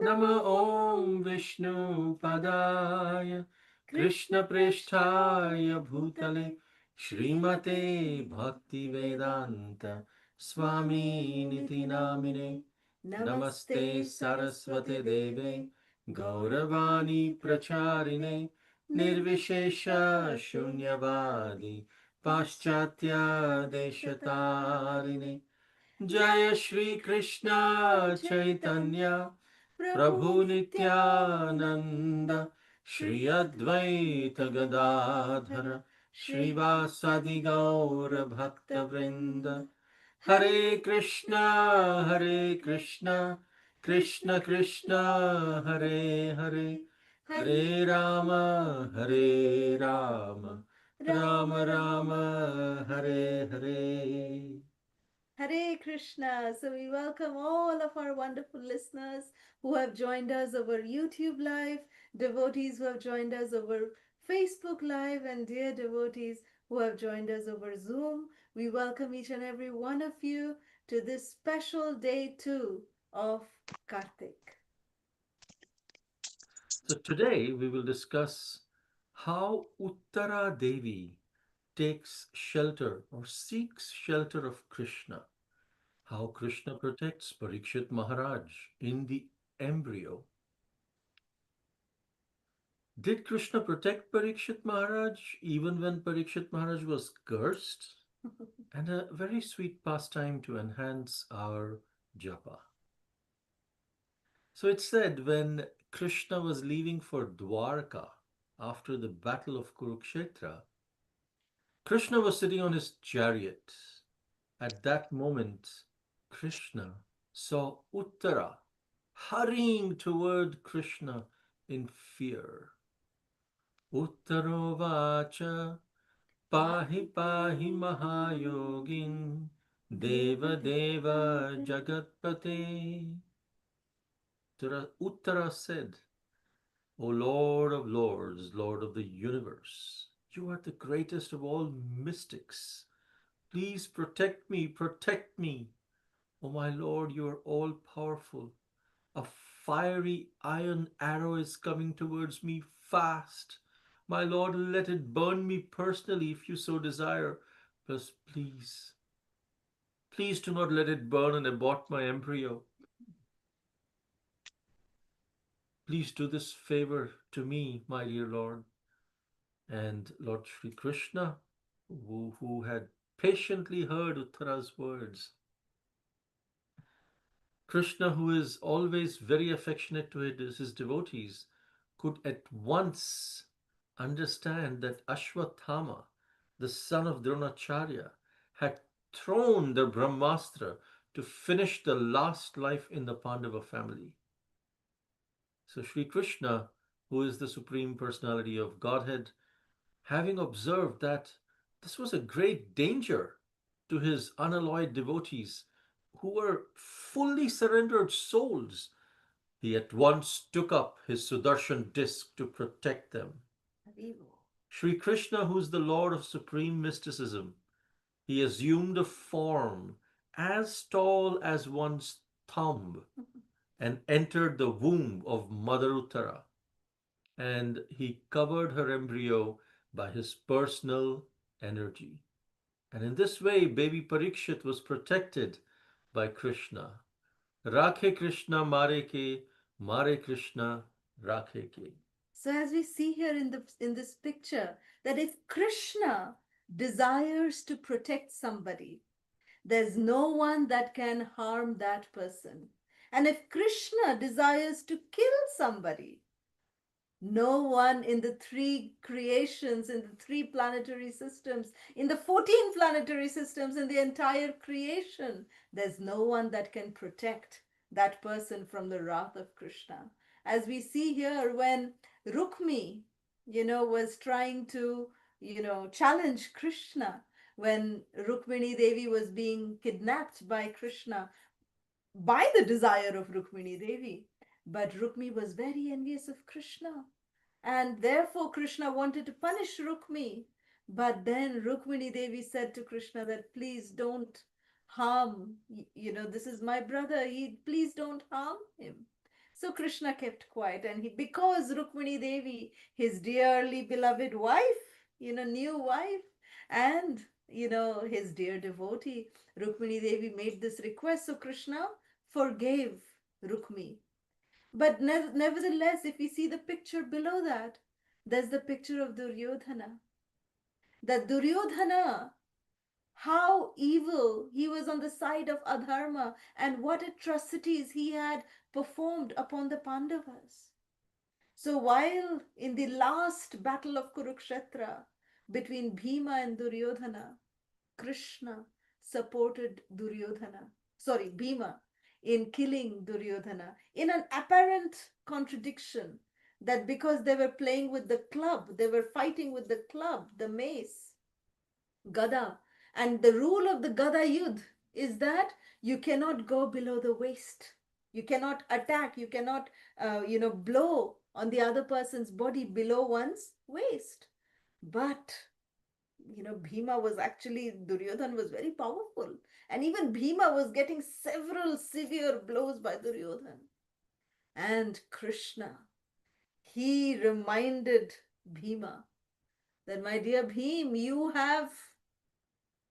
Nama Om Vishnu Padaya Krishna Presthaya Bhutale Srimate Bhakti Vedanta Swami Niti Namine Namaste Saraswate Deve Gauravani Pracharine Nirvishesha Shunyavadi Paschatya Deshatarine Jaya Shri Krishna Chaitanya Prabhu Nityananda Shri Advaita Gadadhara Shri Vasadi Gaura Bhakta Vrinda Hare Krishna Hare Krishna Krishna Krishna Hare Hare Hare Rama Hare Rama Rama Rama Hare Hare. Hare Krishna. So we welcome all of our wonderful listeners who have joined us over YouTube Live, devotees who have joined us over Facebook Live, and dear devotees who have joined us over Zoom. We welcome each and every one of you to this special day two of Kartik. So today we will discuss how Uttara Devi takes shelter or seeks shelter of Krishna, how Krishna protects Parikshit Maharaj in the embryo. Did Krishna protect Parikshit Maharaj even when Parikshit Maharaj was cursed? And a very sweet pastime to enhance our Japa. So it said when Krishna was leaving for Dwarka after the battle of Kurukshetra, Krishna was sitting on his chariot. At that moment, Krishna saw Uttara hurrying toward Krishna in fear. Uttarovacha pahi pahi mahayogin deva deva jagatpate. Uttara said, O Lord of Lords, Lord of the universe, you are the greatest of all mystics. Please protect me, protect me. O my Lord, you are all powerful. A fiery iron arrow is coming towards me fast. My Lord, let it burn me personally if you so desire. But please, please do not let it burn and abort my embryo. Please do this favor to me, my dear Lord. And Lord Sri Krishna, who had patiently heard Uttara's words, Krishna, who is always very affectionate to his devotees, could at once understand that Ashwatthama, the son of Dronacharya, had thrown the Brahmastra to finish the last life in the Pandava family. So Sri Krishna, who is the Supreme Personality of Godhead, having observed that this was a great danger to his unalloyed devotees who were fully surrendered souls, he at once took up his Sudarshan disc to protect them. Haribo. Sri Krishna, who is the Lord of supreme mysticism, he assumed a form as tall as one's thumb and entered the womb of Mother Uttara, and he covered her embryo by his personal energy. And in this way, baby Parikshit was protected by Krishna. Rakhe Krishna Mare Krishna Rakhe ke. So as we see here in this picture, that if Krishna desires to protect somebody, there's no one that can harm that person. And if Krishna desires to kill somebody, no one in the three creations, in the three planetary systems, in the 14 planetary systems, in the entire creation, there's no one that can protect that person from the wrath of Krishna. As we see here, when Rukmi, was trying to, challenge Krishna, when Rukmini Devi was being kidnapped by Krishna by the desire of Rukmini Devi. But Rukmi was very envious of Krishna. And therefore, Krishna wanted to punish Rukmi. But then Rukmini Devi said to Krishna that please don't harm, this is my brother. Please don't harm him. So Krishna kept quiet, and because Rukmini Devi, his dearly beloved wife, new wife, and his dear devotee, Rukmini Devi made this request, so Krishna forgave Rukmi. But nevertheless, if we see the picture below that, there's the picture of Duryodhana. That Duryodhana, how evil he was on the side of Adharma, and what atrocities he had performed upon the Pandavas. So while in the last battle of Kurukshetra between Bhima and Duryodhana, Krishna supported Bhima, in killing Duryodhana, in an apparent contradiction that because they were playing with the club, they were fighting with the club, the mace, Gada. And the rule of the Gada Yudh is that you cannot go below the waist. You cannot attack, you cannot, blow on the other person's body below one's waist. But, Bhima was actually, Duryodhan was very powerful. And even Bhima was getting several severe blows by Duryodhan. And Krishna, he reminded Bhima that, my dear Bhim, you have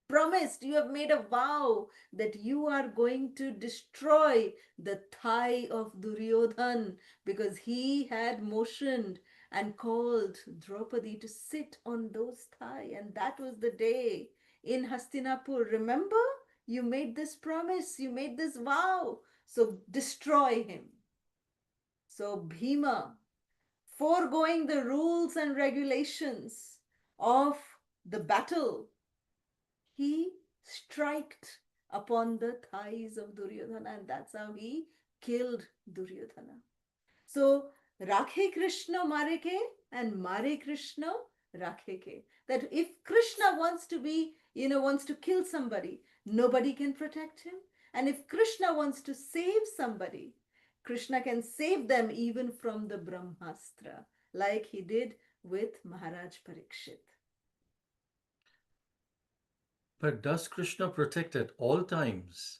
promised, you have made a vow that you are going to destroy the thigh of Duryodhan because he had motioned and called Draupadi to sit on those thigh, and that was the day in Hastinapur. Remember, you made this promise, you made this vow, so destroy him. So Bhima, foregoing the rules and regulations of the battle, he striked upon the thighs of Duryodhana, and that's how he killed Duryodhana. So, Rakhe Krishna Mareke and Mare Krishna Rakheke. That if Krishna wants to wants to kill somebody, nobody can protect him. And if Krishna wants to save somebody, Krishna can save them even from the Brahmastra, like he did with Maharaj Parikshit. But does Krishna protect at all times?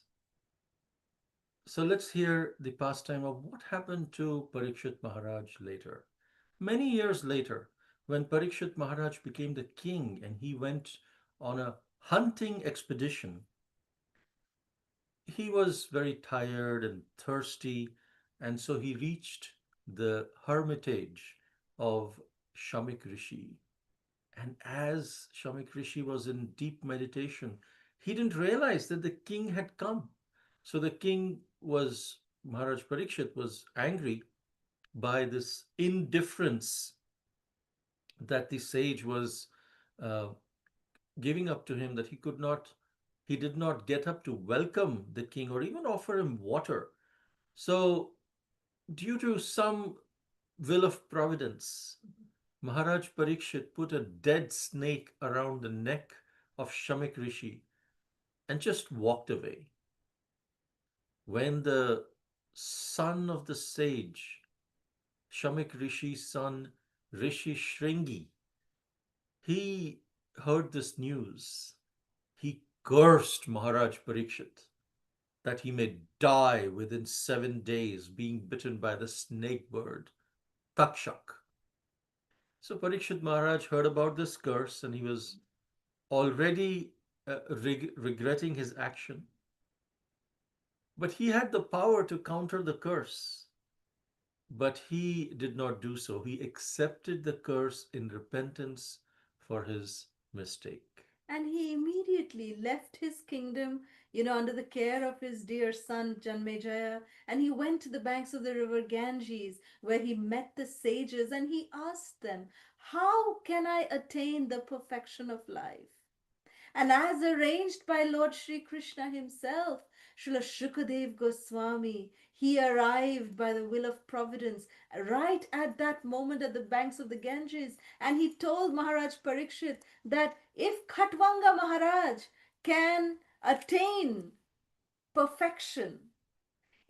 So let's hear the pastime of what happened to Parikshit Maharaj later. Many years later, when Parikshit Maharaj became the king and he went on a hunting expedition, he was very tired and thirsty, and so he reached the hermitage of Shamik Rishi. And as Shamik Rishi was in deep meditation, he didn't realize that the king had come. So the king was, Maharaj Parikshit was angry by this indifference that the sage was uh, giving up to him, that he did not get up to welcome the king or even offer him water. So, due to some will of providence, Maharaj Parikshit put a dead snake around the neck of Shamik Rishi and just walked away. When the son of the sage, Shamik Rishi's son, Rishi Shringi, he heard this news, he cursed Maharaj Parikshit that he may die within 7 days being bitten by the snake bird, Takshak. So Parikshit Maharaj heard about this curse and he was already regretting his action. But he had the power to counter the curse. But he did not do so. He accepted the curse in repentance for his mistake. And he immediately left his kingdom, under the care of his dear son Janmejaya, and he went to the banks of the river Ganges, where he met the sages, and he asked them, how can I attain the perfection of life? And as arranged by Lord Sri Krishna himself, Srila Shukadev Goswami, he arrived by the will of providence right at that moment at the banks of the Ganges. And he told Maharaj Parikshit that if Khatwanga Maharaj can attain perfection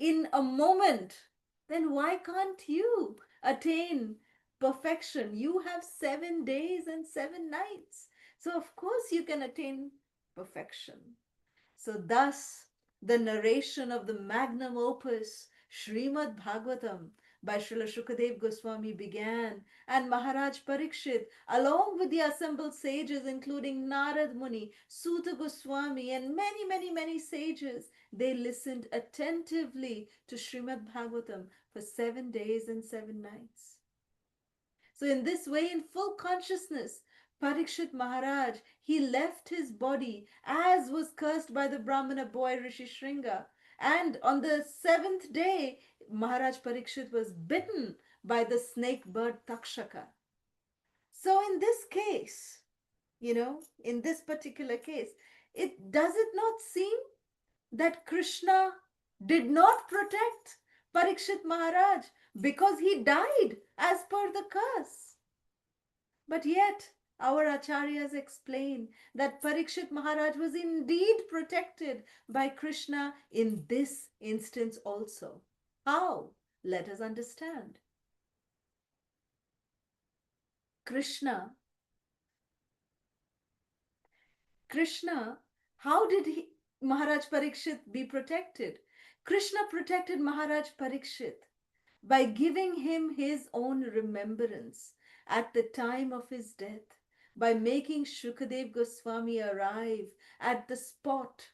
in a moment, then why can't you attain perfection? You have 7 days and 7 nights. So, of course, you can attain perfection. So, thus, the narration of the magnum opus, Srimad Bhagavatam by Srila Shukadev Goswami began, and Maharaj Parikshit, along with the assembled sages, including Narad Muni, Suta Goswami, and many, many, many sages, they listened attentively to Srimad Bhagavatam for 7 days and 7 nights. So, in this way, in full consciousness, Parikshit Maharaj, he left his body as was cursed by the Brahmana boy Rishi Shringa. And on the seventh day, Maharaj Parikshit was bitten by the snake bird Takshaka. So, in this case, in this particular case, it does it not seem that Krishna did not protect Parikshit Maharaj because he died as per the curse? But yet, our acharyas explain that Parikshit Maharaj was indeed protected by Krishna in this instance also. How? Let us understand. Krishna, Krishna, how did Maharaj Parikshit be protected? Krishna protected Maharaj Parikshit by giving him his own remembrance at the time of his death, by making Shukadev Goswami arrive at the spot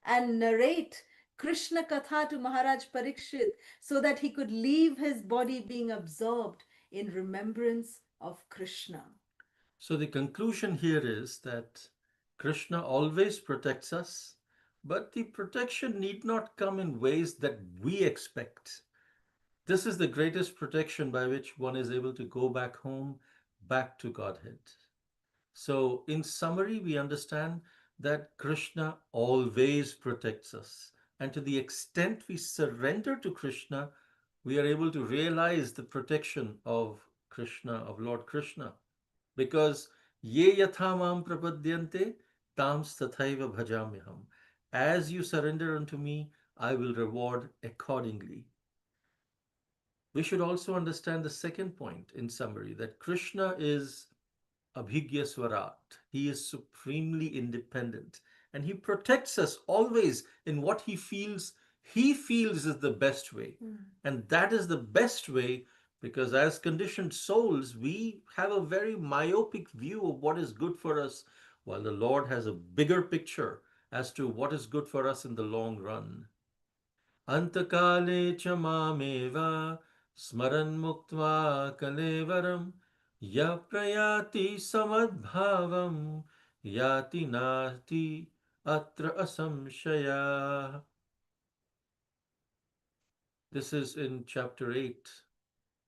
and narrate Krishna Katha to Maharaj Parikshit so that he could leave his body being absorbed in remembrance of Krishna. So the conclusion here is that Krishna always protects us, but the protection need not come in ways that we expect. This is the greatest protection by which one is able to go back home, back to Godhead. So, in summary, we understand that Krishna always protects us. And to the extent we surrender to Krishna, we are able to realize the protection of Krishna, of Lord Krishna. Because ye yatha mam prapadyante tam tathaiva bhajamyaham. As you surrender unto me, I will reward accordingly. We should also understand the second point in summary, that Krishna is Abhigya Swarat. He is supremely independent and he protects us always in what he feels is the best way. And that is the best way because as conditioned souls, we have a very myopic view of what is good for us, while the Lord has a bigger picture as to what is good for us in the long run. अंतकाले च मामेव स्मरन् मुक्त्वा कलेवरं यः प्रयाति समद्भावं याति नास्ति अत्र असंशयः. This is in chapter 8,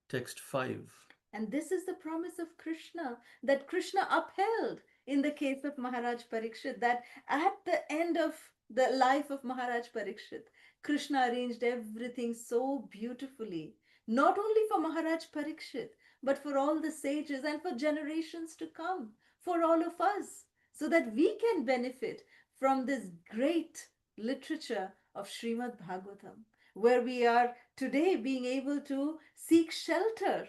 text 5. And this is the promise of Krishna that Krishna upheld in the case of Maharaj Parikshit, that at the end of the life of Maharaj Parikshit, Krishna arranged everything so beautifully, not only for Maharaj Parikshit, but for all the sages and for generations to come, for all of us, so that we can benefit from this great literature of Srimad Bhagavatam, where we are today being able to seek shelter,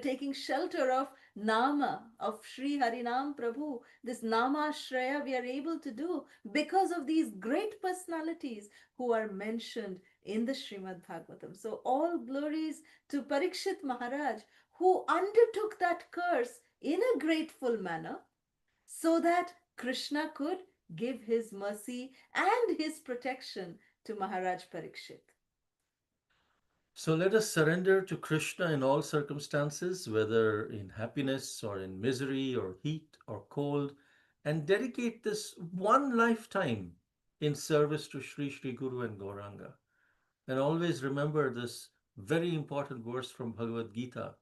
taking shelter of Nama, of Sri Harinam Prabhu, this Nama Shraya we are able to do because of these great personalities who are mentioned in the Srimad Bhagavatam. So, all glories to Parikshit Maharaj, who undertook that curse in a grateful manner so that Krishna could give his mercy and his protection to Maharaj Parikshit. So let us surrender to Krishna in all circumstances, whether in happiness or in misery or heat or cold, and dedicate this one lifetime in service to Sri Sri Guru and Gauranga. And always remember this very important verse from Bhagavad Gita.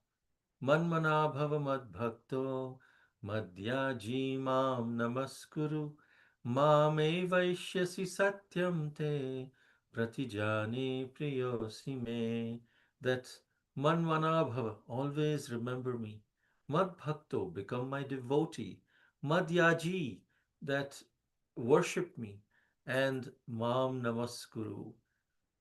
Manmana bhava mad bhakto madhyaji mam namaskuru mame vaishyasi satyam te pratijani priyosi me. That manmana bhava, always remember me. Mad bhakto, become my devotee. Madhyaji, that worship me. And mam namaskuru,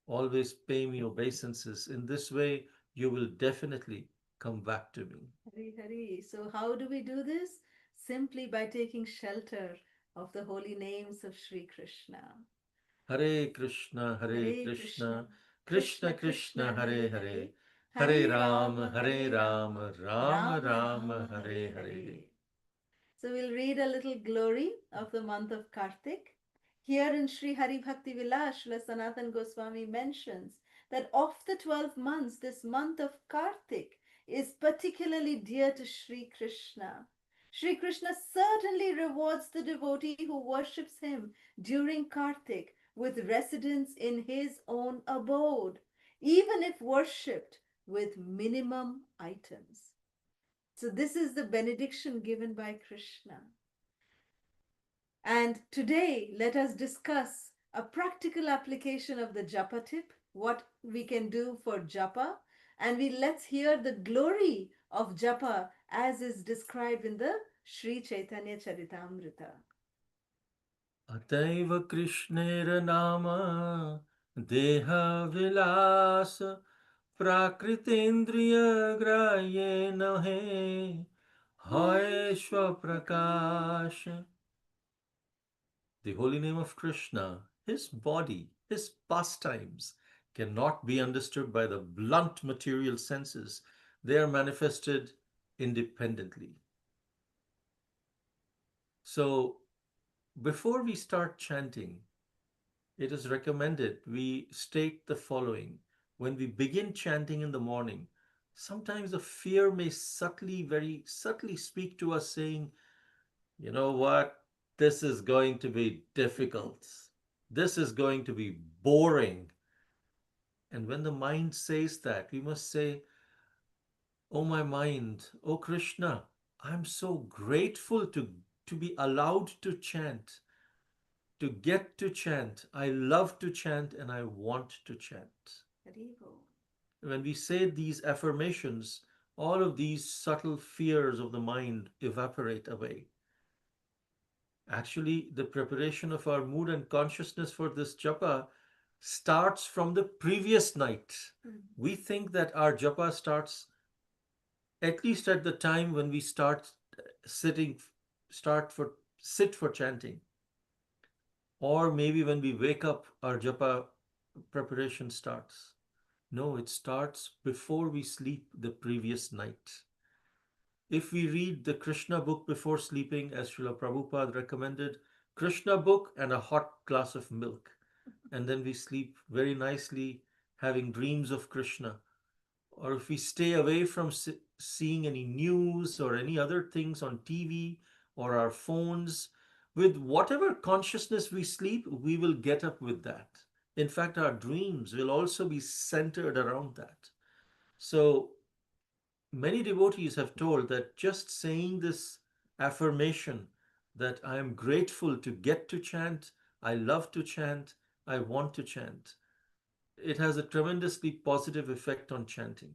always pay me obeisances. In this way, you will definitely come back to me. Hari Hari. So, how do we do this? Simply by taking shelter of the holy names of Sri Krishna. Hare Krishna, Hare Hare Krishna. Krishna, Krishna Krishna Krishna Krishna Hare Hare Hare, Hare, Hare Hare Rama Rama Hare Hare Rama, Rama, Rama Rama Rama Rama Hare Hare Hare. Hare. So we'll read a little glory of the month of Kartik. Here in Sri Hari Bhakti Vilas, Srila Sanatan Goswami mentions that of the 12 months, this month of Kartik is particularly dear to Sri Krishna. Sri Krishna certainly rewards the devotee who worships him during Kartik with residence in his own abode, even if worshipped with minimum items. So, this is the benediction given by Krishna. And today, let us discuss a practical application of the Japa tip, what we can do for Japa, and let's hear the glory of Japa as is described in the Sri Chaitanya Charitamrita. अतैव कृष्णेर देह विलास प्राकृतेन्द्रियग्राह्येन हे हयेष्वप्रकाश. The holy name of Krishna, his body, his pastimes cannot be understood by the blunt material senses. They are manifested independently. So, before we start chanting, it is recommended we state the following. When we begin chanting in the morning, sometimes the fear may subtly, very subtly speak to us, saying, you know what, this is going to be difficult. This is going to be boring. And when the mind says that, we must say, oh my mind, oh Krishna, I'm so grateful to be allowed to chant, to get to chant. I love to chant and I want to chant. Haribo. When we say these affirmations, all of these subtle fears of the mind evaporate away. Actually, the preparation of our mood and consciousness for this japa starts from the previous night. Mm. We think that our japa starts at least at the time when we start sitting, start for sit for chanting, or maybe when we wake up, our japa preparation starts. No, it starts before we sleep the previous night. If we read the Krishna book before sleeping, as Srila Prabhupada recommended, Krishna book and a hot glass of milk, and then we sleep very nicely, having dreams of Krishna. Or if we stay away from seeing any news or any other things on TV or our phones, with whatever consciousness we sleep, we will get up with that. In fact, our dreams will also be centered around that. So, many devotees have told that just saying this affirmation that I am grateful to get to chant, I love to chant, I want to chant, it has a tremendously positive effect on chanting.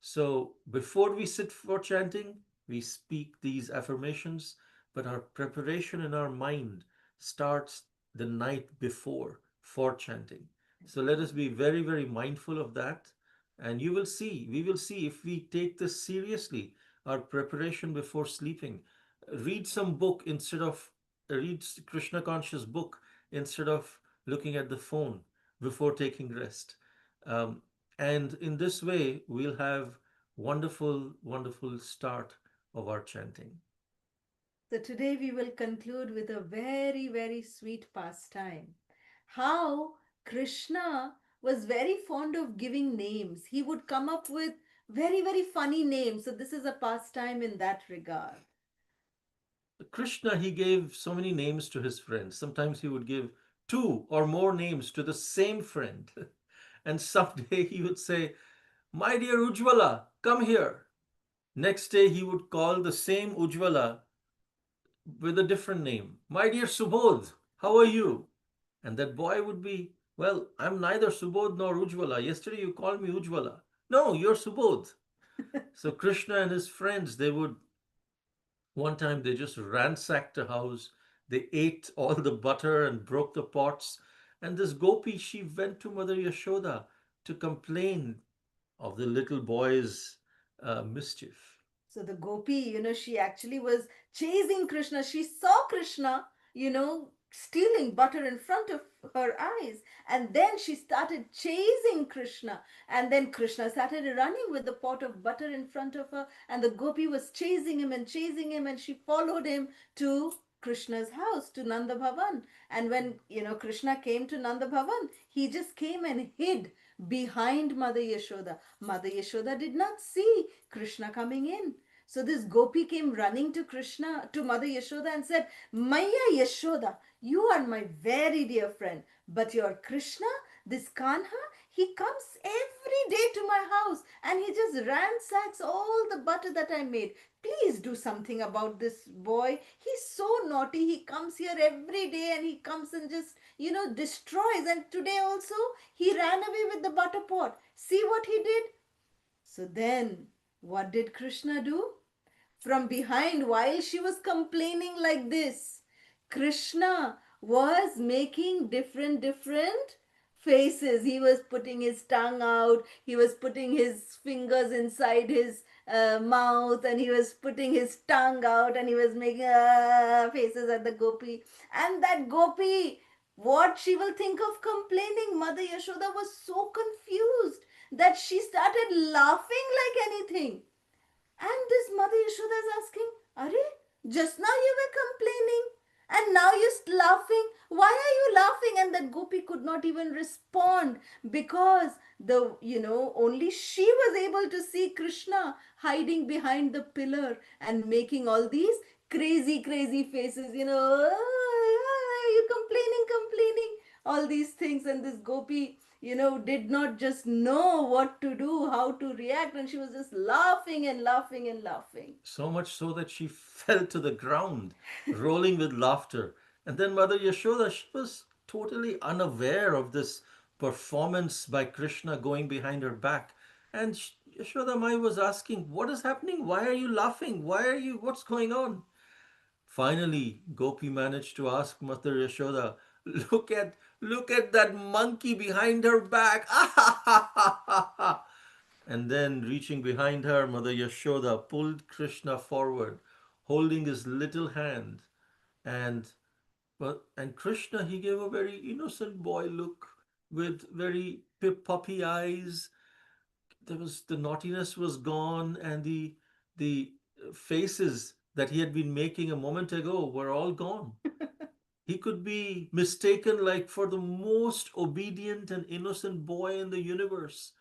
So before we sit for chanting, we speak these affirmations, but our preparation in our mind starts the night before for chanting. So let us be very, very mindful of that. And you will see, we will see if we take this seriously, our preparation before sleeping. Read some book instead of, read Krishna conscious book instead of looking at the phone before taking rest. Um, and in this way, we'll have wonderful, wonderful start of our chanting. So today we will conclude with a very, very sweet pastime. How Krishna was very fond of giving names. He would come up with very, very funny names. So this is a pastime in that regard. Krishna, he gave so many names to his friends. Sometimes he would give two or more names to the same friend. And someday he would say, my dear Ujjwala, come here. Next day he would call the same Ujjwala with a different name. My dear Subodh, how are you? And that boy would be, well, I'm neither Subodh nor Ujjwala. Yesterday you called me Ujjwala. No, you're Subodh. So Krishna and his friends, they would, one time they just ransacked a house. They ate all the butter and broke the pots. And this gopi, she went to Mother Yashoda to complain of the little boy's mischief. So the gopi, she actually was chasing Krishna. She saw Krishna, stealing butter in front of her eyes. And then she started chasing Krishna. And then Krishna started running with the pot of butter in front of her. And the gopi was chasing him and chasing him. And she followed him to Krishna's house, to Nanda Bhavan. And when, Krishna came to Nanda Bhavan, he just came and hid behind Mother Yashoda. Mother Yashoda did not see Krishna coming in. So this gopi came running to Krishna, to Mother Yashoda, and said, Maya Yashoda, you are my very dear friend, but your Krishna, this Kanha, he comes every day to my house and he just ransacks all the butter that I made. Please do something about this boy. He's so naughty. He comes here every day and he comes and just, destroys. And today also, he ran away with the butter pot. See what he did? So then, what did Krishna do? From behind, while she was complaining like this, Krishna was making different faces. He was putting his tongue out, he was putting his fingers inside his mouth, and he was putting his tongue out, and he was making faces at the gopi. And that gopi, what she will think of complaining? Mother Yashoda was so confused that she started laughing like anything. And this Mother Yashoda is asking, Are, just now you were complaining and now you're laughing. Why are you laughing? And that gopi could not even respond because only she was able to see Krishna hiding behind the pillar and making all these crazy faces, you complaining, all these things. And this gopi, did not just know what to do, how to react, and she was just laughing and laughing and laughing. So much so that she fell to the ground, rolling with laughter. And then Mother Yashoda, she was totally unaware of this performance by Krishna going behind her back. And Yashoda Mai was asking, what is happening? Why are you laughing? What's going on? Finally, Gopi managed to ask Mother Yashoda, look at that monkey behind her back. And then, reaching behind her, Mother Yashoda pulled Krishna forward, holding his little hand. And and Krishna, he gave a very innocent boy look with very puppy eyes. The naughtiness was gone, and the faces that he had been making a moment ago were all gone. He could be mistaken like for the most obedient and innocent boy in the universe.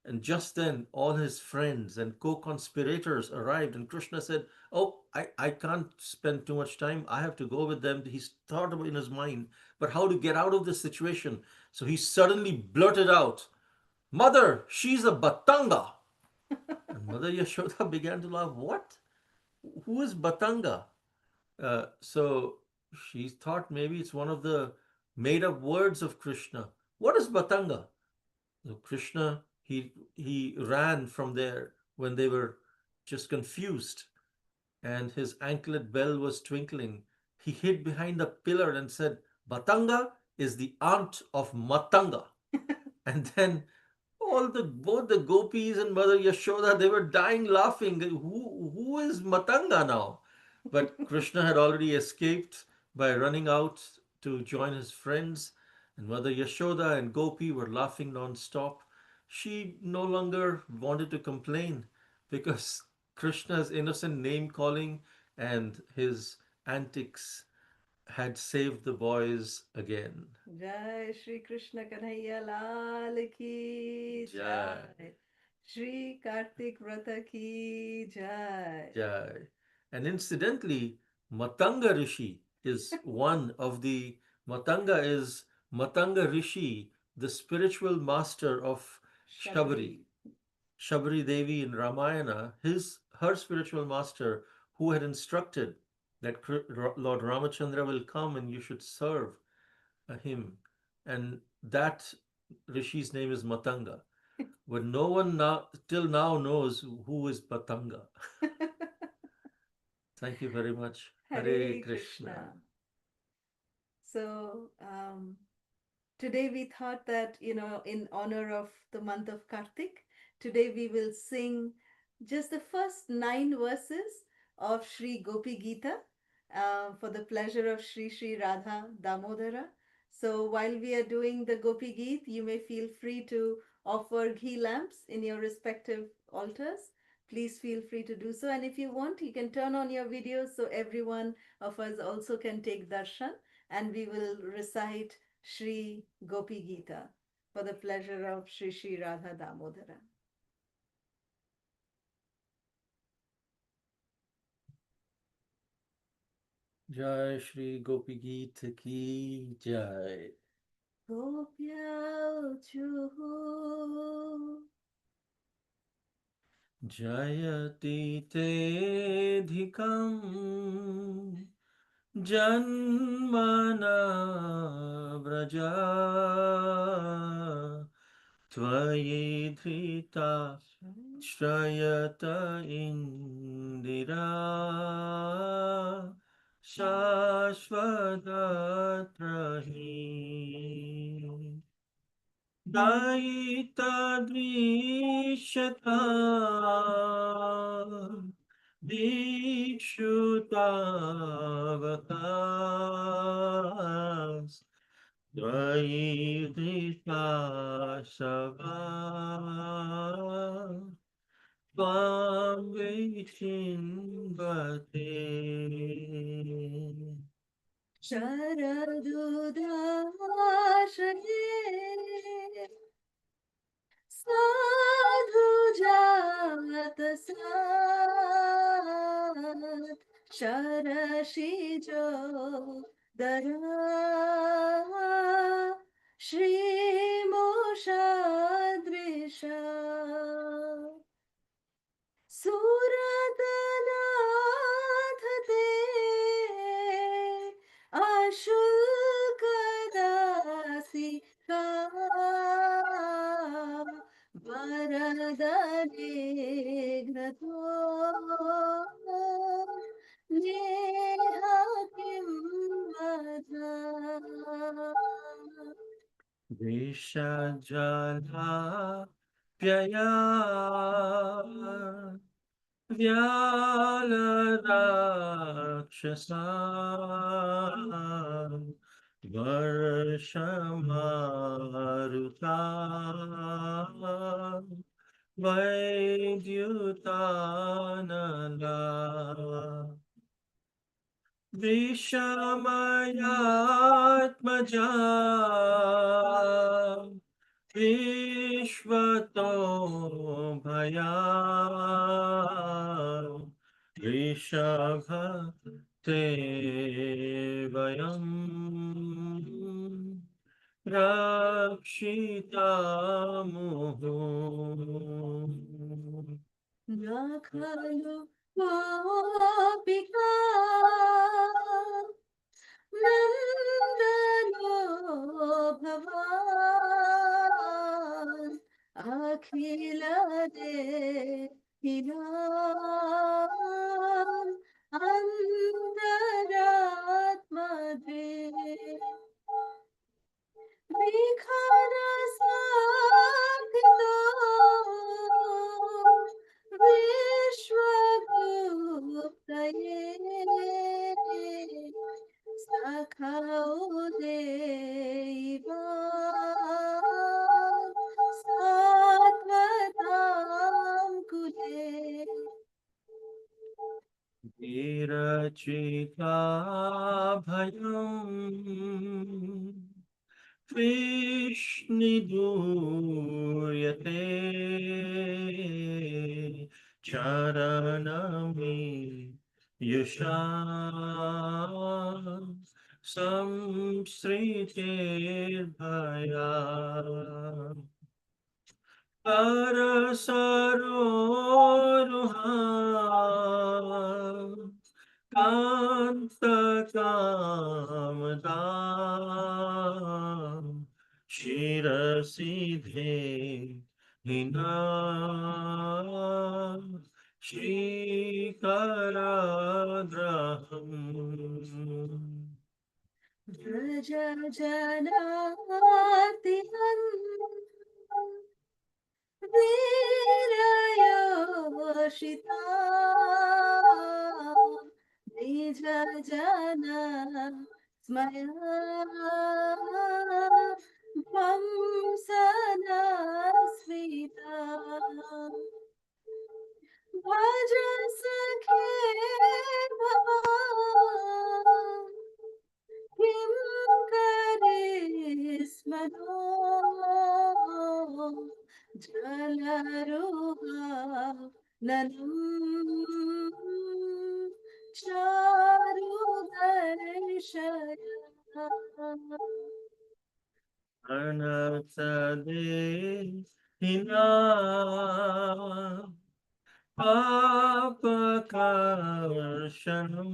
And just then, all his friends and co conspirators arrived, and Krishna said, Oh, I can't spend too much time. I have to go with them. He's thought about in his mind, but how to get out of this situation. So he suddenly blurted out, Mother, she's a Batanga. And Mother Yashoda began to laugh. What? Who is Batanga? So she thought maybe it's one of the made up words of Krishna. What is Batanga? So Krishna, he ran from there when they were just confused, and his anklet bell was twinkling. He hid behind the pillar and said, Batanga is the aunt of Matanga. And then both the gopis and Mother Yashoda, they were dying laughing. Who is Matanga now? But Krishna had already escaped by running out to join his friends, and Mother Yashoda and Gopi were laughing non-stop. She no longer wanted to complain because Krishna's innocent name calling and his antics had saved the boys again. Jai Shri Krishna Kanhaiya Lal ki Jai. Jai. Shri Kartik Vrata ki Jai. Jai. And incidentally, Matanga Rishi is one of the Matanga is Matanga Rishi, the spiritual master of Shabari. Shabri. Shabari Devi in Ramayana, her spiritual master who had instructed that Lord Ramachandra will come and you should serve him. And that Rishi's name is Matanga. But no one now till now knows who is Matanga. Thank you very much. Hare Hare Krishna. Krishna. So, today we thought that, in honor of the month of Kartik, today we will sing just the first 9 verses of Sri Gopi Gita. for the pleasure of Sri Sri Radha Damodara. So while we are doing the Gopi Geet, you may feel free to offer ghee lamps in your respective altars. Please feel free to do so. And if you want, you can turn on your videos so everyone of us also can take darshan, and we will recite Sri Gopi Gita for the pleasure of Sri Sri Radha Damodara. Jai Shri Gopi Geet Ki Jai. Gopyauchuhu Jayati Te Janmana Vraja Tvayi Dhrita Shrayata Indira Shashvadatrahi Daita Dvishata Dikshutavakas Dvaidika Sava Tvam Vichinvate Sharadudashane Sadhujatasat Sharashijo Dara Shri Moshadrisha Suratanath te Ashulkadasi ka Varadanigrato Neha kim vada Vishajala Pyaya Vyaladakshasa Varshamaruta Vaidyutanala Vishamayatmaja Vishvato Bhaya Rishabha Te Vayam Rakshita Muhu Nakhalu Gopika Nandano Bhavan Akhila Dehiram Antaratma Virachita Bhayam Vishniduyate Charanami Yusha Samsritir Bhaya Parasaroruha Kanta Kamadam Shirasidhe Hina Shrikaragraham Vraja Veerayoshita jana smaya vamsana smita bhaj sakhe bhavan किं करिष्मनो जलरुहाननम् चारुदर्शय Anasade hina Apakarshanam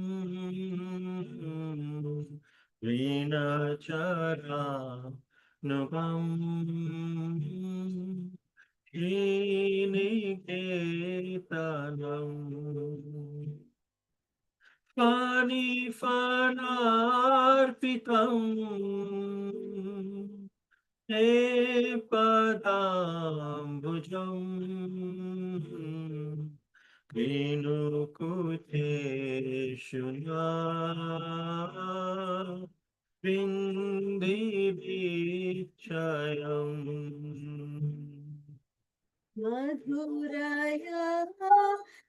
Vinachara Nubam Sriniketanam Fani Fanarpitam He Padambujam Vinukuteshuna Vindivichayam मधुराया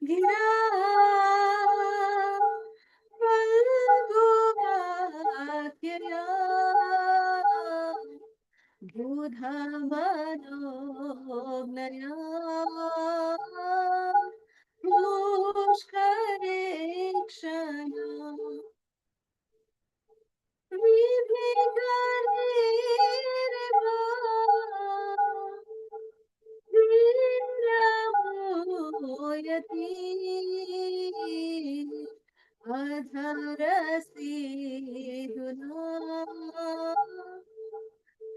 गिरा फल्गुवाक्यया बुधमनोज्ञया पुष्करेक्षणा विधिकरेर्वा विरमोयति अधरसीदुना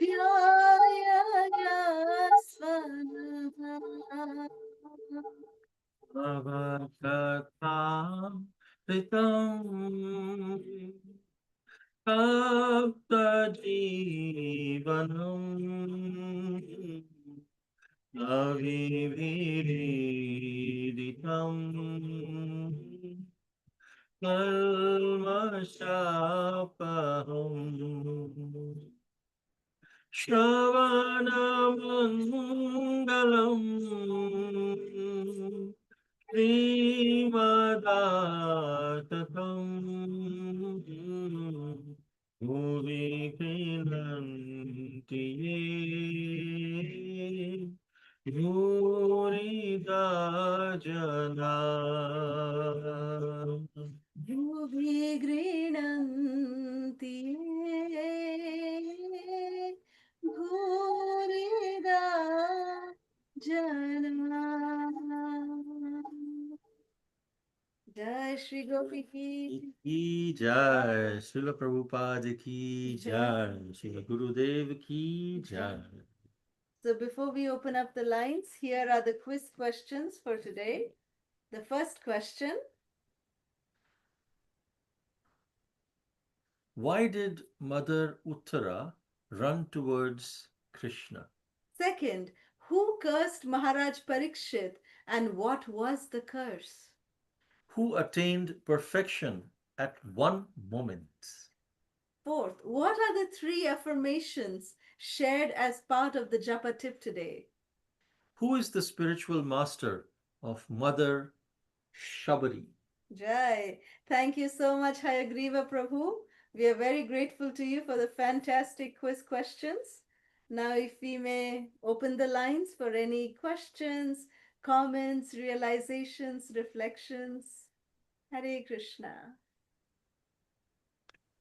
ध्यायस्वनः Avakatam Ritam Saptajivanam Avividitam Kalmashapaham Shravanamangalam Srimadatakam Bhuvi Kinanti Bhurida Jana भुवि गृह्णन्ति ये भूरिदा जना जय श्री गोपी की Ki Jai, Srila Prabhupada Ki Jai, Srila Gurudev Ki Jai. So before we open up the lines, here are the quiz questions for today. The first question: Why did Mother Uttara run towards Krishna? second, who cursed Maharaj Parikshit and what was the curse? Who attained perfection at one moment? Fourth, what are the three affirmations shared as part of the Japa tip today? Who is the spiritual master of Mother Shabari? Jai. Thank you so much, Hayagriva Prabhu. We are very grateful to you for the fantastic quiz questions. Now, if we may open the lines for any questions, comments, realizations, reflections. Hare Krishna.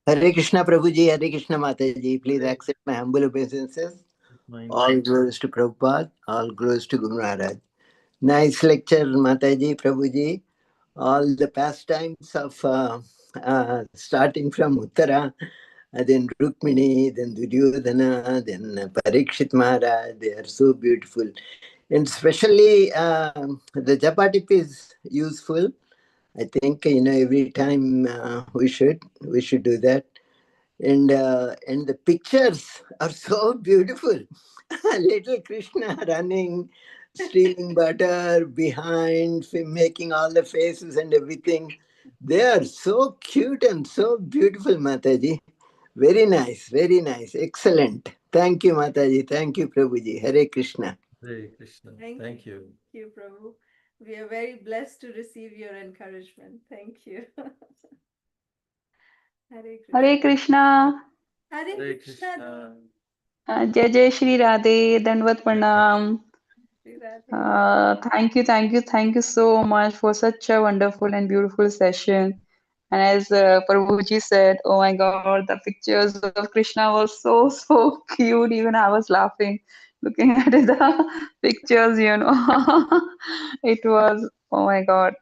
Hare Krishna Prabhuji, Hare Krishna Mataji. Please accept my humble obeisances. All glories to Prabhupada, all glories to Guru Maharaj. Nice lecture, Mataji, Prabhuji. All the pastimes of starting from Uttara, then Rukmini, then Duryodhana, then Parikshit Maharaj, they are so beautiful. And especially the Japa tip is useful. I think, every time we should do that. And the pictures are so beautiful. Little Krishna running, stealing butter behind, making all the faces and everything. They are so cute and so beautiful, Mataji. Very nice, very nice. Excellent. Thank you, Mataji. Thank you, Prabhuji. Hare Krishna. Hare Krishna. Thank you. Thank you. Thank you, Prabhu. We are very blessed to receive your encouragement. Thank you. Hare Hare Krishna. Krishna. Hare Hare Krishna. Krishna. Jai Jai Shri Radhe. Dandavat Pranam. Shri Radhe. Thank you so much for such a wonderful and beautiful session. And as Prabhuji said, oh my God, the pictures of Krishna was so cute. Even I was laughing looking at the pictures. It was, oh my God.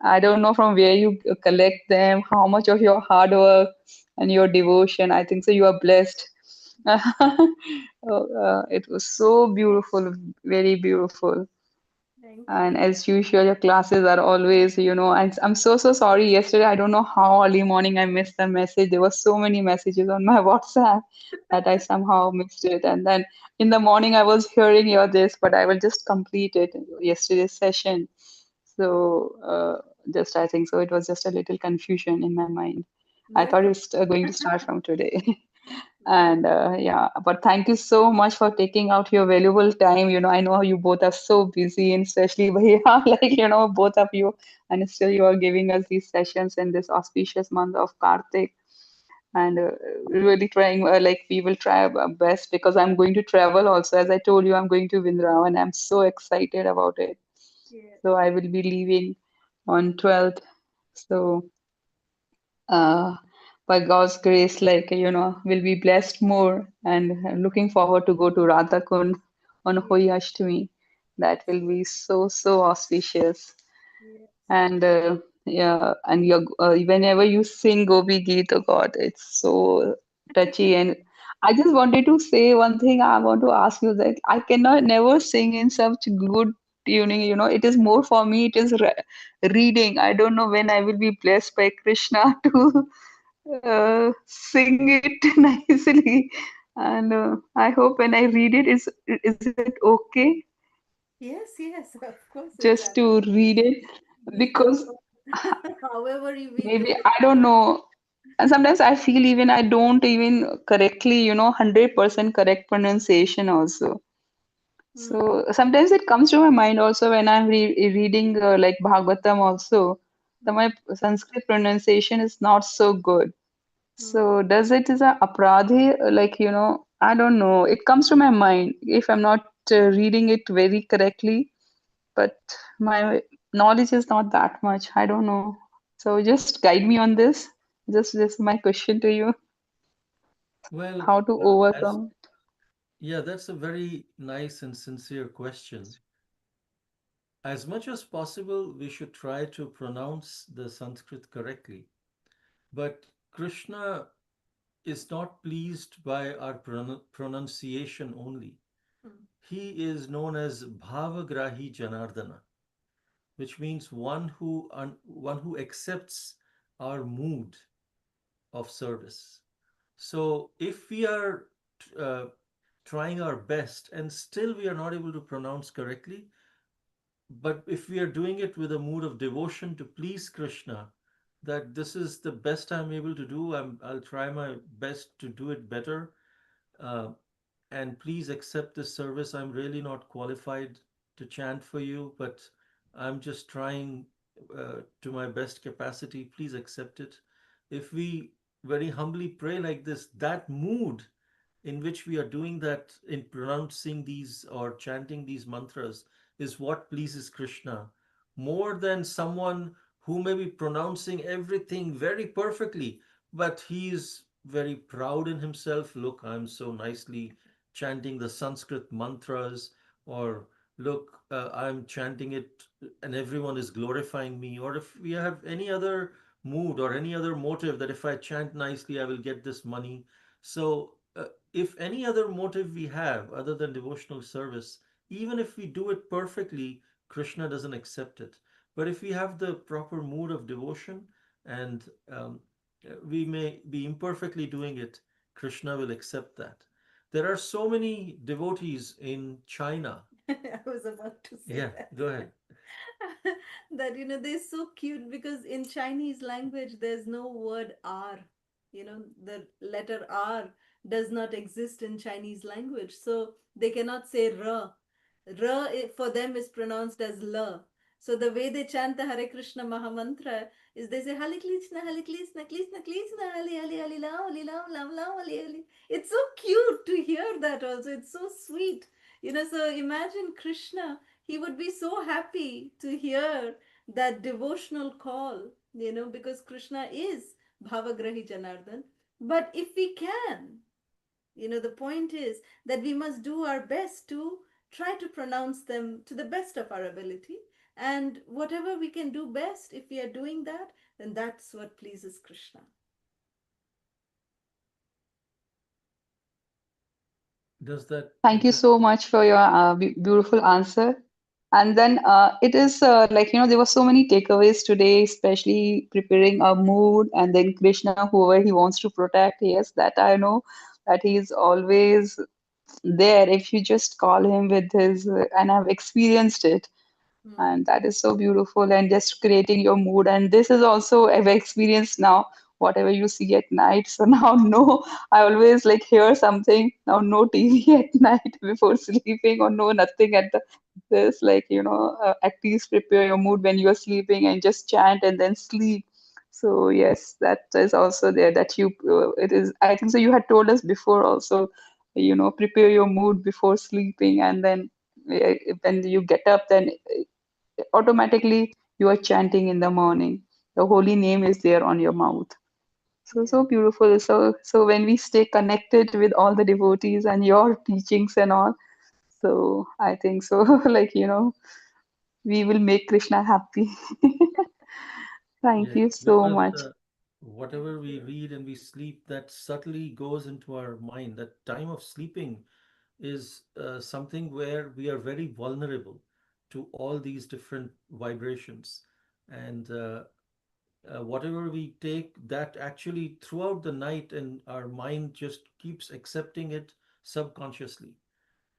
I don't know from where you collect them, how much of your hard work and your devotion. I think so. You are blessed. It was so beautiful, very beautiful. Thank And you. as usual, your classes are always. And I'm so sorry. Yesterday, I don't know how early morning I missed the message. There were so many messages on my WhatsApp that I somehow missed it. And then in the morning, I was hearing your this, but I will just complete it yesterday's session. So just I think so. It was just a little confusion in my mind. I No thought problem. it's going to start from today. No. And yeah, but thank you so much for taking out your valuable time. I know you both are so busy, and especially Bhaiya, both of you, and still you are giving us these sessions in this auspicious month of Kartik. And really trying, like we will try our best because I'm going to travel also. As I told you, I'm going to Vrindavan. I'm so excited about it. Yes. So I will be leaving on 12th. So uh, by God's grace, we'll be blessed more and looking forward to go to Radhakund on Yes. Holi Ashtami. That Yes. will be so auspicious. Yes. And yeah, and whenever you sing Gopi Geet, oh God, it's so touchy. And I just wanted to say one thing. I want to ask you that I cannot never sing in such good tuning. It is more for me. It is reading. I don't know when I will be blessed by Krishna to sing it nicely. And I hope when I read it, is it okay Yes, yes, of course it's just to read it? Because however you we maybe do it. I don't know. And sometimes I feel even I don't even correctly, 100% correct pronunciation also. Hmm. So sometimes it comes to my mind also when I'm reading like Bhagavatam also, that Hmm. my Sanskrit pronunciation is not so good. Hmm. So does it is a apradhi, I don't know. It comes to my mind if I'm not reading it very correctly, but my knowledge is not that much. I don't know. So just guide me on this. Just this is my question to you. Well, How to as overcome? yeah, that's a very nice and sincere question. As much as possible, we should try to pronounce the Sanskrit correctly. But Krishna is not pleased by our pronunciation only. Hmm. He is known as Bhavagrahi Janardana, which means one who accepts our mood of service. So if we are uh, trying our best and still we are not able to pronounce correctly, but if we are doing it with a mood of devotion to please Krishna, that this is the best I'm able to do, I'll try my best to do it better. Uh, and please accept this service. I'm really not qualified to chant for you, but I'm just trying to my best capacity. Please accept it. If we very humbly pray like this, that mood in which we are doing that, in pronouncing these or chanting these mantras, is what pleases Krishna more than someone who may be pronouncing everything very perfectly, but he is very proud in himself. Look, I'm so nicely chanting the Sanskrit mantras, or look, I'm chanting it and everyone is glorifying me. Or if we have any other mood or any other motive that if I chant nicely, I will get this money. So, if any other motive we have other than devotional service, even if we do it perfectly, Krishna doesn't accept it. But if we have the proper mood of devotion and we may be imperfectly doing it, Krishna will accept that. There are so many devotees in China. I was about to say Yeah, that. go ahead. that, they're so cute because in Chinese language, there's no word R. The letter R does not exist in Chinese language. So they cannot say R. R for them is pronounced as L. So the way they chant the Hare Krishna Mahamantra is they say Hare Krishna, Hare Krishna, Krishna Krishna, Hare Hare, Hare Ram, Hare Ram, Ram Ram, Hare Hare. It's so cute to hear that also. It's so sweet. So imagine Krishna, he would be so happy to hear that devotional call, because Krishna is Bhavagrahi Janardhan. But if we can, the point is that we must do our best to try to pronounce them to the best of our ability. And whatever we can do best, if we are doing that, then that's what pleases Krishna. Does that Thank you exist? so much for your beautiful answer. And then it is like, there were so many takeaways today, especially preparing our mood, and then Krishna, whoever he wants to protect. Yes, that I know that he is always there if you just call him with his, and I've experienced it. And that is so beautiful, and just creating your mood. And this is also I've experienced now, whatever you see at night. So now, no, I always like hear something now, no TV at night before sleeping, or no nothing at the this, like, at least prepare your mood when you're sleeping and just chant and then sleep. So yes, that is also there, that you it is, I think so you had told us before also, prepare your mood before sleeping, and then when you get up, then automatically you are chanting in the morning. The holy name is there on your mouth. So, Yeah. so beautiful. So when we stay connected with all the devotees and your teachings and all, so I think so, like, we will make Krishna happy. Thank Yes, you so because much. Thank whatever we you. read and we sleep, that subtly goes into our mind. That time of sleeping is something where we are very vulnerable to all these different vibrations. And whatever we take, that actually throughout the night, and our mind just keeps accepting it subconsciously.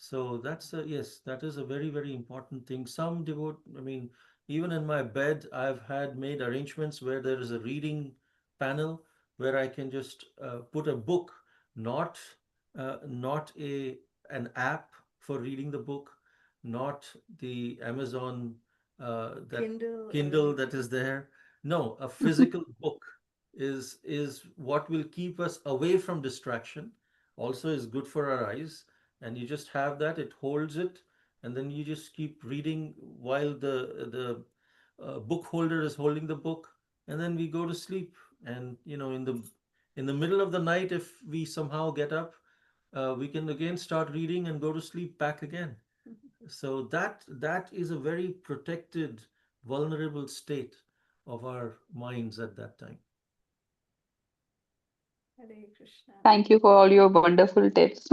So that's a, yes, that is a very, very important thing. Some devote, I mean, even in my bed, I've had made arrangements where there is a reading panel where I can just put a book, not not an app for reading the book, not the Amazon that Kindle or Kindle that anything. is there. No, a physical book is what will keep us away from distraction. Also, is good for our eyes, and you just have that, it holds it, and then you just keep reading while the book holder is holding the book, and then we go to sleep. And in the middle of the night, if we somehow get up, we can again start reading and go to sleep back again. So that is a very protected, vulnerable state of our minds at that time. Hare Krishna. Thank you for all your wonderful tips.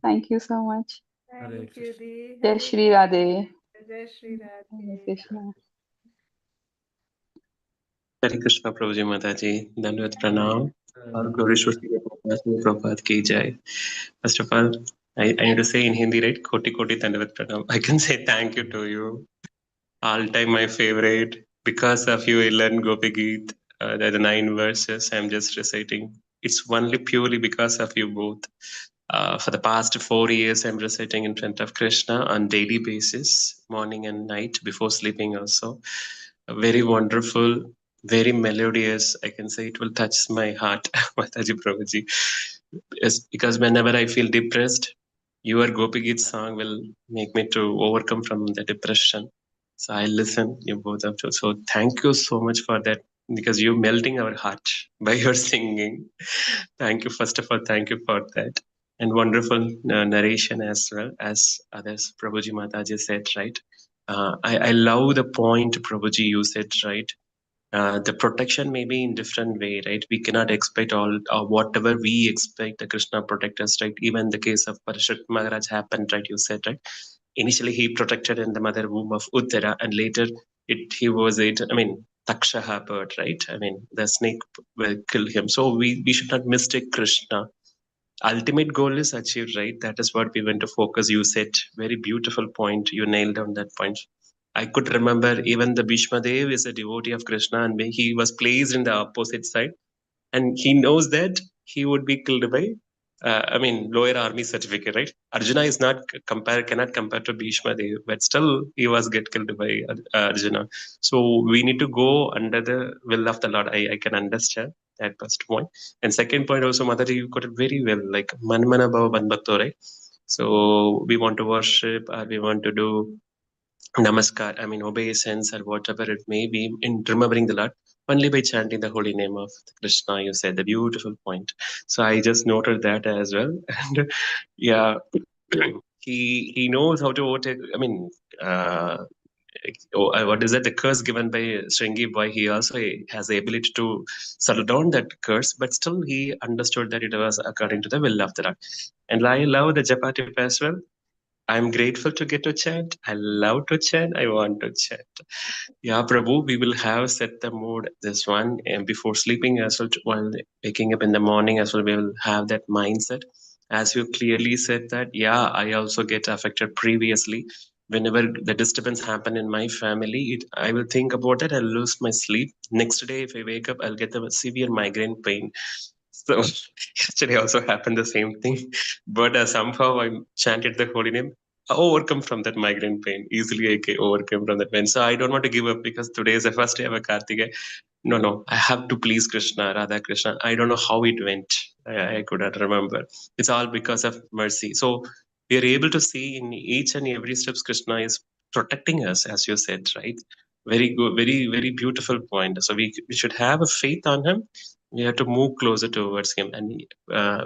Thank you so much. Hare Thank you, Krishna. Dee. Jai Hare Shri Radhe. Jai Shri Hare Radhe. Krishna. Hare Krishna Prabhuji Mataji, Dandavat Pranam, और Hare Glorious Krishna. Prabhupada ki jai. First of all, I need to say in Hindi, right? Koti Koti Dandavat Pranam. I can say thank you to you. All time my favorite. Because of you, I learned Gopi Geet. The 9 verses I'm just reciting. It's only purely because of you both. For the past 4 years, I'm reciting in front of Krishna on daily basis, morning and night, before sleeping also. Very wonderful, very melodious. I can say it will touch my heart, Mataji Prabhuji. Yes, because whenever I feel depressed, your Gopi Geet song will make me to overcome from the depression. So I listen, you both of you. So thank you so much for that, because you're melting our heart by your singing. Thank you, first of all, thank you for that. And wonderful narration as well as others, Prabhuji Mataji said, right? I love the point, Prabhuji, you said, right? The protection may be in different way, right? We cannot expect all whatever we expect the Krishna protect us, right? Even the case of Parikshit Maharaj happened, right? You said, right? Initially, he protected in the mother womb of Uttara, and later he was it. I mean, Takshaha bird, right? I mean, the snake will kill him. So we should not mistake Krishna. Ultimate goal is achieved, right? That is what we want to focus. You said very beautiful point. You nailed down that point. I could remember even the Bhishma Dev is a devotee of Krishna, and when he was placed in the opposite side, and he knows that he would be killed by, lower army certificate, right? Arjuna is not cannot compare to Bhishma Dev, but still he was get killed by Arjuna. So we need to go under the will of the Lord. I can understand that first point. And second point also, Mataji, you got it very well, like Manmana Bhava Bandhakto, right? So we want to worship, or we want to do namaskar, obeisance or whatever it may be, in remembering the Lord, only by chanting the holy name of Krishna. You said the beautiful point. So I just noted that as well. And yeah, he knows how to take. Uh, what is that? The curse given by Shringi boy. He also has the ability to settle down that curse, but still he understood that it was according to the will of the Lord. And I love the Japa tip as well. I'm grateful to get to chant. I love to chant. I want to chant. Yeah, Prabhu, we will have set the mood this one, and before sleeping as well, while waking up in the morning as well, we will have that mindset. As you clearly said that, yeah, I also get affected previously. Whenever the disturbance happen in my family, I will think about it. I'll lose my sleep. Next day, if I wake up, I'll get a severe migraine pain. So yesterday also happened the same thing, but somehow I chanted the holy name, overcome from that migraine pain. Easily I can overcome from that pain. So I don't want to give up because today is the first day of a Kartika. No, I have to please Krishna, Radha Krishna. I don't know how it went. I couldn't remember. It's all because of mercy. So we are able to see in each and every steps Krishna is protecting us, as you said, right? Very good, very, very beautiful point. So we should have a faith on him. We have to move closer towards him. And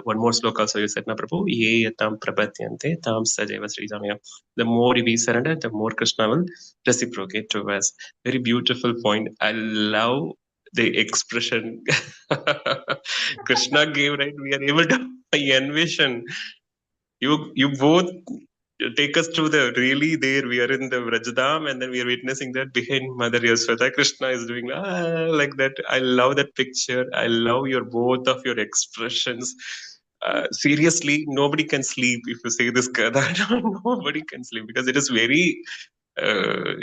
one more sloka also you said, na Prabhu, ye tam prapatyante tam sajeva sridhamya. The more we surrender, the more Krishna will reciprocate to us. Very beautiful point. I love the expression Krishna gave, right? We are able to envision you both take us to the really there. We are in the Vrajadam, and then we are witnessing that behind Mother Yashoda, Krishna is doing like that. I love that picture. I love your both of your expressions. Seriously, nobody can sleep if you say this, Kada. Nobody can sleep because it is very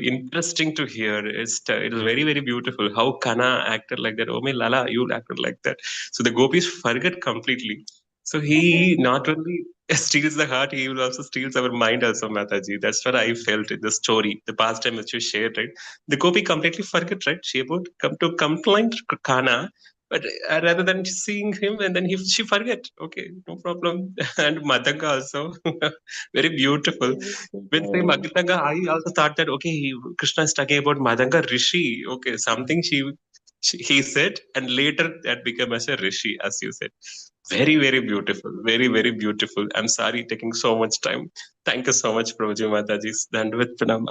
interesting to hear. It is very, very beautiful how Kana acted like that. Oh my Lala, you acted like that. So the gopis forget completely. So he not only steals the heart, he will also steals our mind also, Mataji. That's what I felt in the story, the past time which you shared, right? The gopi completely forget, right? She about come to complain to Kana, but rather than seeing him, and then she forget. Okay, no problem. And Madanga also, very beautiful. When say Madanga, I also thought that okay, Krishna is talking about Madanga Rishi. Okay, something he said, and later that became as a Rishi, as you said. Very, very beautiful. Very, very beautiful. I'm sorry taking so much time. Thank you so much, Prabhuji Mataji. Dandavad Pranam.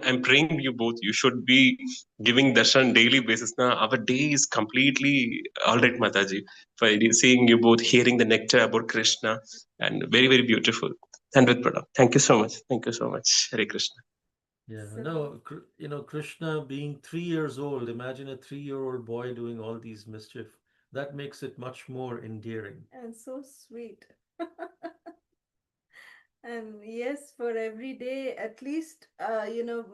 I'm praying you both. You should be giving darshan daily basis. Now, our day is completely all right, Mataji. For seeing you both, hearing the nectar about Krishna, and very, very beautiful. Dandavad Pranam. Thank you so much. Thank you so much. Hare Krishna. Yeah, So, no, Krishna being 3 years old, imagine a 3-year-old boy doing all these mischief. That makes it much more endearing. and so sweet. And yes, for every day, at least,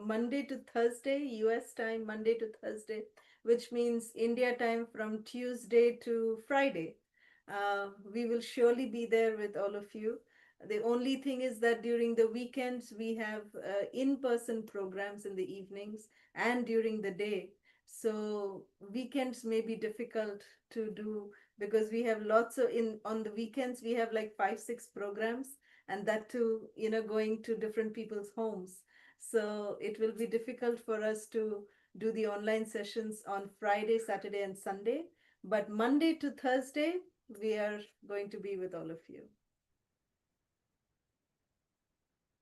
Monday to Thursday, US time, Monday to Thursday, which means India time from Tuesday to Friday. We will surely be there with all of you. The only thing is that during the weekends, we have in-person programs in the evenings and during the day. So weekends may be difficult to do because we have lots of on the weekends, we have like 5, 6 programs, and that too, going to different people's homes. So it will be difficult for us to do the online sessions on Friday, Saturday, and Sunday. But Monday to Thursday, we are going to be with all of you.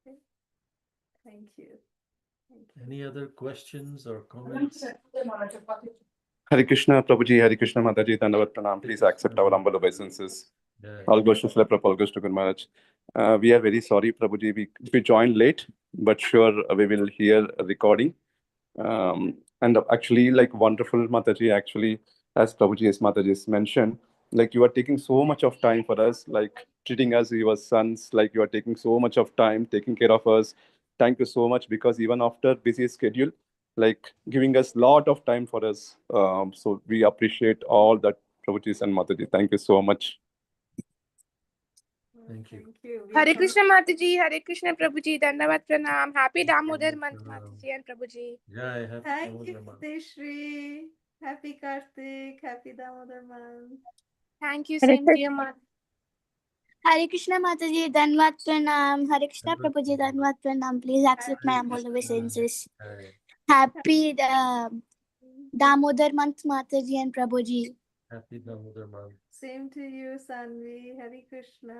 Okay. Thank you. Thank you. Any other questions or comments? Hare Krishna, Prabhuji, Hare Krishna, Mataji, Dandavat Pranam. Please accept our humble obeisances. Yeah. All goes to Srila Prabhupada, all goes to Guru Maharaj. We are very sorry, Prabhuji. We joined late, but sure we will hear a recording. And actually, like wonderful Mataji, actually, as Prabhuji as Mataji has mentioned, like you are taking so much of time for us, like treating us your sons, like you are taking so much of time, taking care of us, thank you so much, because even after busy schedule, like giving us lot of time for us. So we appreciate all that, Prabhuji and Mataji. Thank you so much. Thank you. Thank you. Hare Krishna Mataji, Hare Krishna Prabhuji, Dandavat Pranam. Happy Damodar month Mataji and Prabhuji. Jai, happy Thank you, Damodar month. Tishri. Happy Kartik. Happy Damodar month. Thank you, same to you, Mat. Hare Krishna Mataji, Dhanvat Pranam. Hare Krishna Prabhuji, Dhanvat Pranam. Please accept my humble obeisances. Jai. Happy Damodar month, Mataji and Prabhuji. Happy Damodar month. Same to you, Sanvi. Hare Krishna.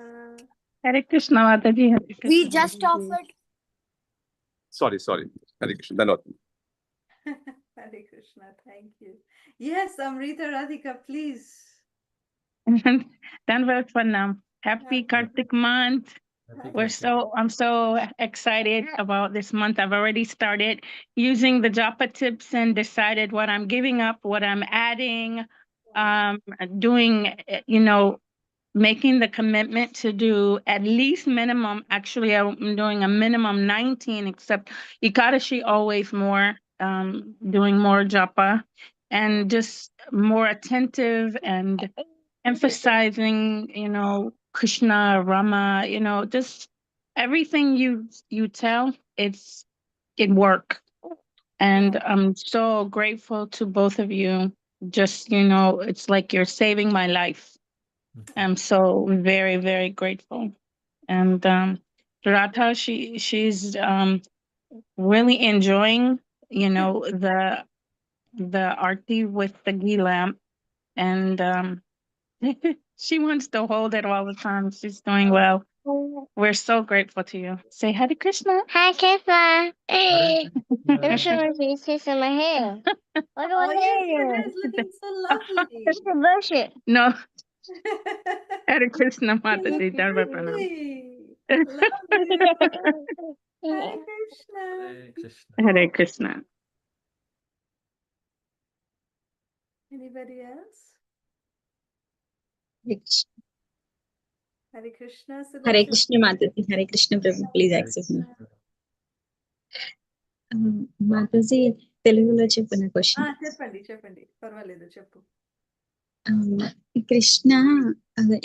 Hare Krishna Mataji, Hare Krishna. We just offered. Sorry. Hare Krishna. Dhanwad. Hare Krishna. Thank you. Yes, Amrita Radhika, please. Dandavat Pranam. Happy Kartik month. Happy I'm so excited about this month. I've already started using the Japa tips and decided what I'm giving up, what I'm adding, doing, making the commitment to do at least minimum. Actually, I'm doing a minimum 19, except Ekadashi always more, doing more Japa and just more attentive and emphasizing, Krishna, Rama, just everything you tell, it work. And I'm so grateful to both of you. Just, it's like you're saving my life. I'm so very, very grateful. And Radha, she's really enjoying, the arti with the ghee lamp. And she wants to hold it all the time. She's doing well. We're so grateful to you. Say Hare Krishna. Hi, Krishna. Krishna. Krishna pieces in my hair. What do Oh, I yes, your hear? hair is looking so lovely. Krishna bullshit. No, Hare Krishna Mataji, You look Dharma Pranam. pretty. Love you. Hare Krishna. Hare Krishna. Hare Krishna. Anybody else? Hare Krishna. Hare Sulochana. Krishna Mataji, Hare Krishna Prabhu, please accept me. Mataji, తెలుగులో చెప్పిన question. చెప్పండి పర్వాలేదు చెప్పు. కృష్ణ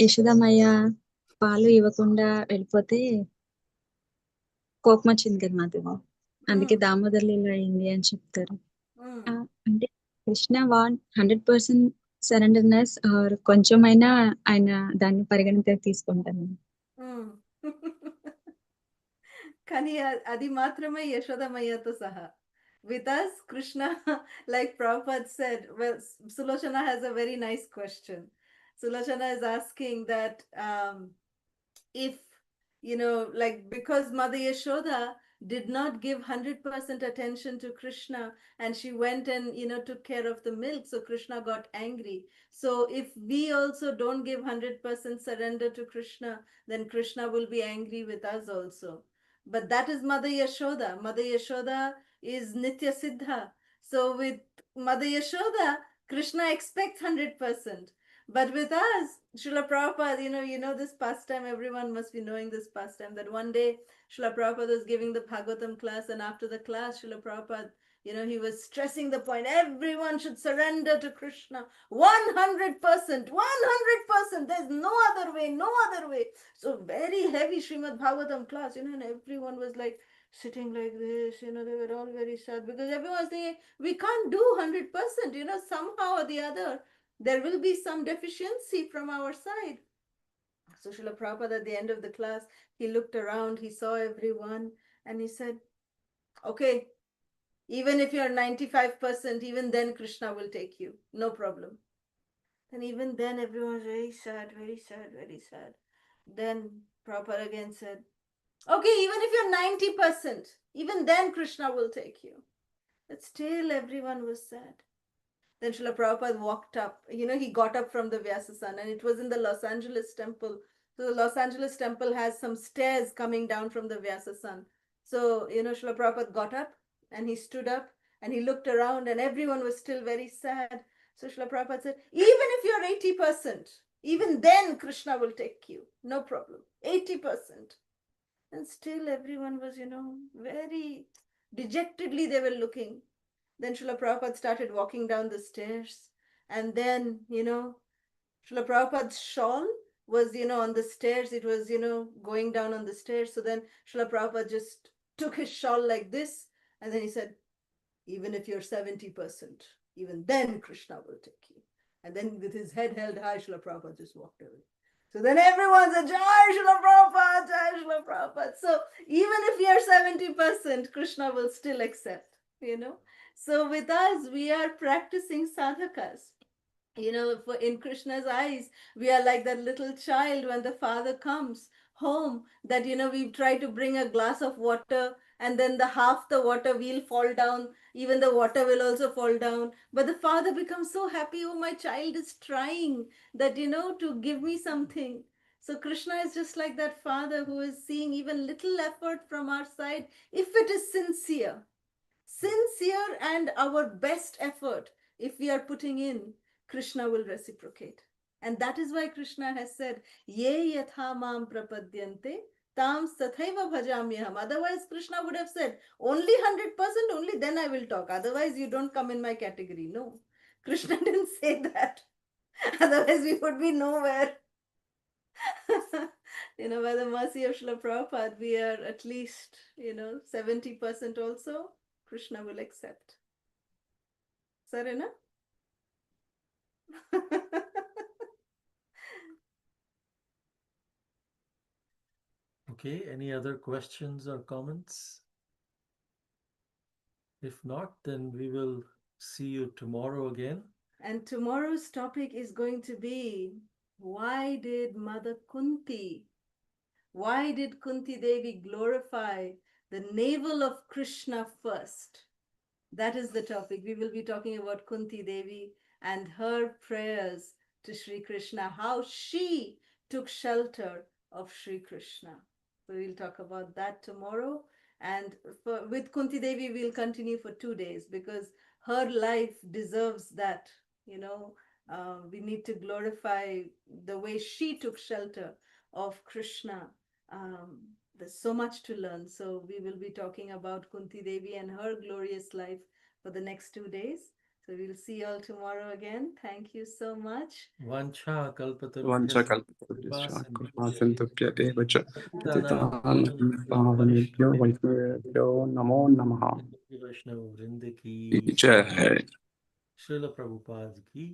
యశోదమయ్య పాలు ఇవ్వకుండా వెళ్ళిపోతే కోపం వచ్చింది కదా మాతది, అందుకే దామోదర్ లీల అయింది అని చెప్తారు. అంటే కృష్ణ వాంట్ 100% సరెండర్నెస్ ఆర్ కొంచెమైనా ఆయన దాన్ని పరిగణనలోకి తీసుకుంటాను. కానీ అది మాత్రమే యశోదమయ్యతో సహా. With us, Krishna, like Prabhupada said, well, Sulochana has a very nice question. Sulochana is asking that if, like, because Mother Yashoda did not give 100% attention to Krishna and she went and, took care of the milk, so Krishna got angry. So if we also don't give 100% surrender to Krishna, then Krishna will be angry with us also. But that is Mother Yashoda. Mother Yashoda is Nitya Siddha. So with Mother Yashoda, Krishna expects 100%. But with us, Srila Prabhupada, you know this pastime, everyone must be knowing this pastime, that one day Srila Prabhupada was giving the Bhagavatam class, and after the class, Srila Prabhupada, he was stressing the point, everyone should surrender to Krishna 100%, 100%. There's no other way, no other way. So very heavy Srimad Bhagavatam class, and everyone was like sitting like this, they were all very sad because everyone was saying, we can't do 100%, somehow or the other, there will be some deficiency from our side. So Srila Prabhupada, at the end of the class, he looked around, he saw everyone, and he said, okay, even if you're 95%, even then Krishna will take you, no problem. And even then everyone was very sad, very sad, very sad. Then Prabhupada again said, okay, even if you're 90%, even then Krishna will take you. But still everyone was sad. Then Srila Prabhupada walked up. He got up from the Vyasasana, and it was in the Los Angeles temple. So the Los Angeles temple has some stairs coming down from the Vyasasana. So, Srila Prabhupada got up and he stood up and he looked around and everyone was still very sad. So Srila Prabhupada said, even if you're 80%, even then Krishna will take you. No problem. 80%. And still everyone was, very dejectedly they were looking. Then Srila Prabhupada started walking down the stairs. And then, Srila Prabhupada's shawl was, on the stairs. It was, going down on the stairs. So then Srila Prabhupada just took his shawl like this. And then he said, even if you're 70%, even then Krishna will take you. And then with his head held high, Srila Prabhupada just walked away. So then everyone said, Jai Srila Prabhupada, Jai Srila Prabhupada. So even if you're 70%, Krishna will still accept, So with us, we are practicing sadhakas. In Krishna's eyes, we are like that little child when the father comes home, that, we try to bring a glass of water, and then the half the water will fall down, even the water will also fall down. But the father becomes so happy, oh, my child is trying that, to give me something. So Krishna is just like that father who is seeing even little effort from our side, if it is sincere and our best effort, if we are putting in, Krishna will reciprocate. And that is why Krishna has said, Ye yatha mam prapadyante tam sathaiva bhajamyaham. Otherwise, Krishna would have said, only 100%, only then I will talk. Otherwise, you don't come in my category. No, Krishna didn't say that. Otherwise, we would be nowhere. By the mercy of Srila Prabhupada, we are at least, 70% also. Krishna will accept. Sarina? Okay, any other questions or comments? If not, then we will see you tomorrow again. And tomorrow's topic is going to be, why did Mother Kunti, why did Kunti Devi glorify the navel of Krishna first? That is the topic. We will be talking about Kunti Devi and her prayers to Sri Krishna, how she took shelter of Sri Krishna. So we'll talk about that tomorrow. And with Kunti Devi, we'll continue for 2 days because her life deserves that. We need to glorify the way she took shelter of Krishna. There's so much to learn. So we will be talking about Kunti Devi and her glorious life for the next 2 days. So we'll see you all tomorrow again. Thank you so much. Vancha Vancha kalpatarubhyascha kalpatarubyascha kripa कृपासिन्धुभ्य एव च पतितानां पतितानां वैष्णवेभ्यो नमो नमः वैष्णव वृंद की जय है Srila Prabhupada ki